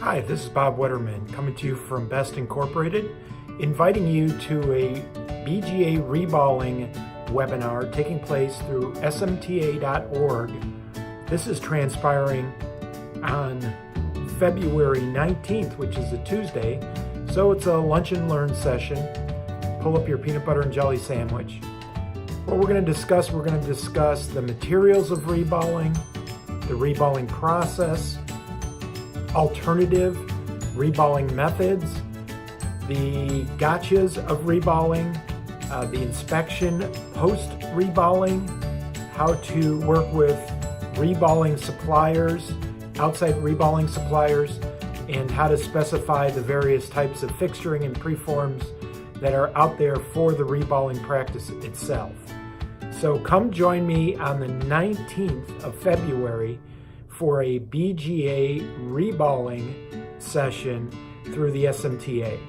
Hi, this is Bob Wettermann coming to you from Best Incorporated, inviting you to a BGA reballing webinar taking place through SMTA.org. This is transpiring on February 19th, which is a Tuesday, so it's a lunch and learn session. Pull up your peanut butter and jelly sandwich. What we're going to discuss the materials of reballing, the reballing process, alternative reballing methods, the gotchas of reballing, the inspection post-reballing, how to work with reballing suppliers, outside reballing suppliers, and how to specify the various types of fixturing and preforms that are out there for the reballing practice itself. So come join me on the 19th of February for a BGA reballing session through the SMTA.